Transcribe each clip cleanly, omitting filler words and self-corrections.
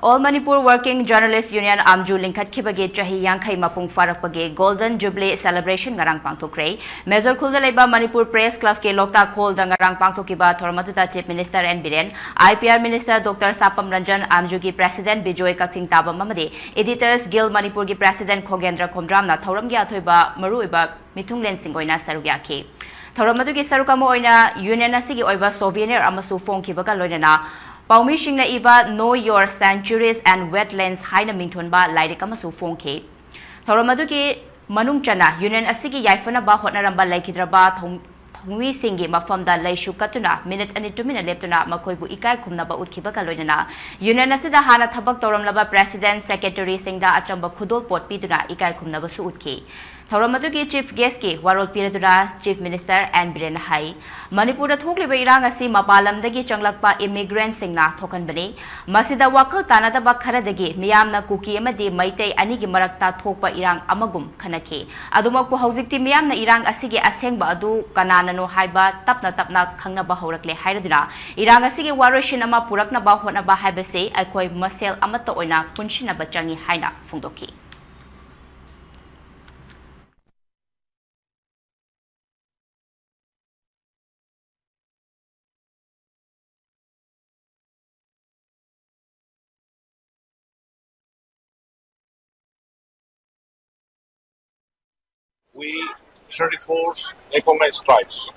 All Manipur Working Journalists Union AMWJU lingkhatkhibagi chahi yankhai mapung pharakpagi Golden Jubilee Celebration ngarang pangthokhre. Major khulda leiba Manipur Press Club ke Loktak Hall da ngarang pangthokiba thormatuta Chief Minister N Biren, IPR Minister Dr. Sapam Ranjan, AMWJU ki President Bijoy Kaksing Tabam mamadi, Editors Guild Manipur ki President Khogendra Khomdramna thoramgi athoiba maruiba mithunglen singoina sarugya ke. Thoramadu ki sarukamo oina union asigi oiba souvenir amasu phongkibaga loinana Paumi Shingna iba Know Your Sanctuaries and Wetlands haina mingthonba lairika masu phongke. Thoramadu ki manung chana union asigi yaifana ba hotnaramba laikhidraba thongwi singi mafamda laishu katuna minute ani 2 minute leptuna makoibu ikai khumnaba utkibaga loinana union asida hana thabak tawramlaba president secretary singda achamba khudol pot piduna ikai khumnaba su utki. Thoramadu ki chief guest ki warol piradura chief minister and Biren hai Manipur da thokliba irang asi mapalamdagi changlakpa immigrant singna thokanbani masida wakal tanadaba kharadagi miyamna kuki amadi maitei anigi marakta thokpa irang amagum khanake adumakpu haujikti miyamna irang asigi asengba adu kananano haiba tapna khangnaba horakle hairaduna irang asigi waroshin ama puraknaba honaba haibase aikoi masel amata oina punshinaba changi haina phongdoki. We 34 recognized tribes,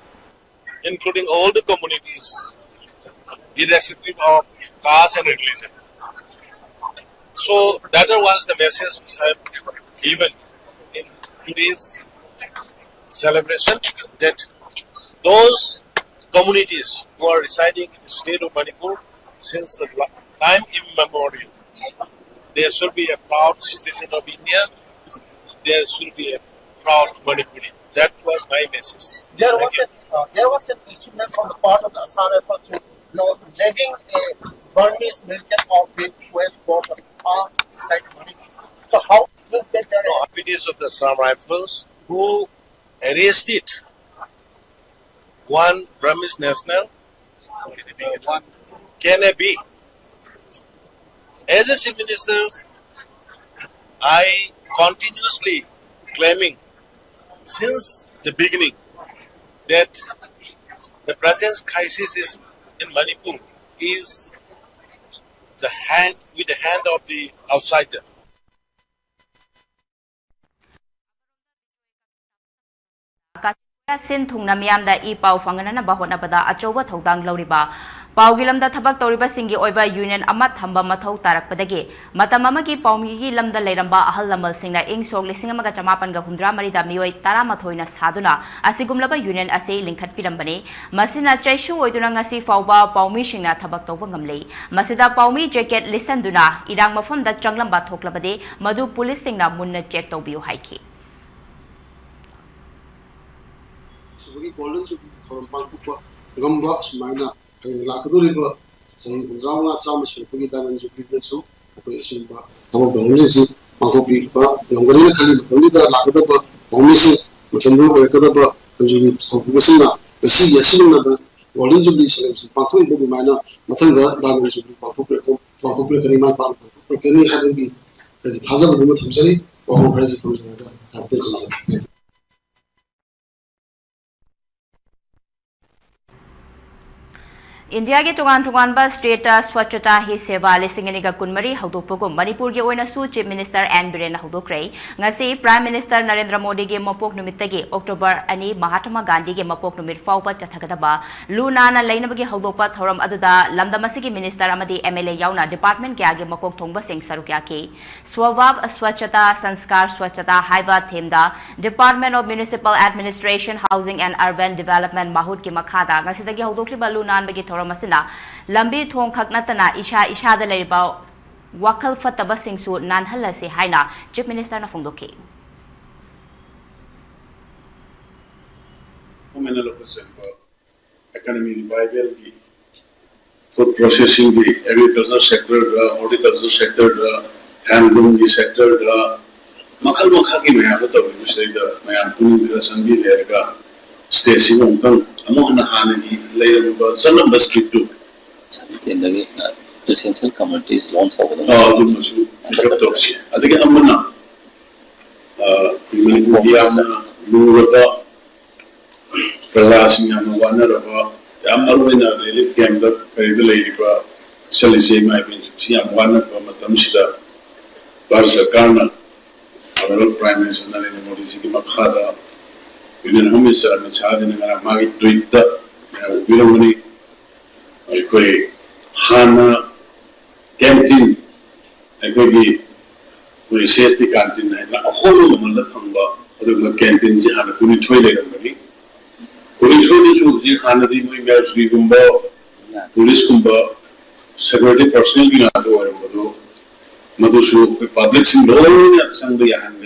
including all the communities, irrespective of caste and religion. So that was the message which I have given in today's celebration, that those communities who are residing in the state of Manipur since the time immemorial, there should be a proud citizen of India, there should be a proud Manipuri. That was my message. There was an instrument on the part of the Assam efforts to levying a Burmese militant outfit who has brought us off inside Manipur. So how did that? No, it is of the Assam Rifles who arrested one Burmese national, one Kennebi. As a chief minister, I continuously claiming since the beginning that the present crisis is in Manipur is with the hand of the outsider. Sin thungna miyamda I pau fangana ba hotnabada achoba thodang lauriba paugilamda thabak toriba singi oiba union ama thamba mathau tarakpadagi matam amagi paumigi lamda leiramba ahal lamal singna ing sok lising amaga chamapan ga humdra marida mioi 13 na saduna asigumlaba union ase lingkhat pirambani masina chaishu oiduna ngasi fauba paumi singna thabak toba ngamlei masida paumi jacket lisanduna irang mafamda changlamba thoklabade madu police singna munna check tobiu haiki. Golden Jubilee Celebration gamba smaina lakaduriba sai gunjauna chama shupagi daman jubilee su ko isimba tabo dongli si makopi ba longali khali dongli da lakadaba dongli si mutandu rekadaba jubilee celebration besi yasinna da Golden Jubilee Celebration pakoi ibu mana matanga daman jubilee pakoi karima pakoi kani habi thaza bumu thamsari wa praise to da. India ke tugan ba state swachhata hi seva lisingani ga kunmari haudopogum Manipur ge oina su chief minister N Biren haudokre ngasi prime minister Narendra Modi ge mapok numittagi October ani Mahatma Gandhi ge mapok numit fauba chathagadaba luna na lainabagi haudopa thoram aduda lamdamasigi minister amadi MLA yauna department kya ge mapok thongba sing sarukya ke swavav swachhata sanskar swachhata haiba themda Department of Municipal Administration Housing and Urban Development mahut ki makhada ngasi dagi haudokli ba luna bagi masina lambi thong khaknatana isha da leiba wakal fataba singsu nanhala se haina chief minister na phongdoki economy revival ki food processing ki agriculture sector horticulture sector handloom ki sector makal makha ki mayam to bisai da mayam kun sangi lerga station on amohna hanani layer sanam basket to Indagi essential commodities loans over the Masu, Kaptoxia. I think I'm gonna Manipuriana, Luraba, Pralasing, and one of Amarwina, Relief Gambler, Peridilativa, Salisi, my Siam, one of Matamsida, Barsakana, our Prime Minister, Narimodi Makhada, Union Homicide, and Charging and Magi Twitter, Willamani, Hana. Canteen, I could be safety canteen. A whole of the Hamba, or canteen, and a Kuni toilet. Kuni toilet, you had the members, we gumbo, police gumbo, security personnel, Madusu, public in Sunday and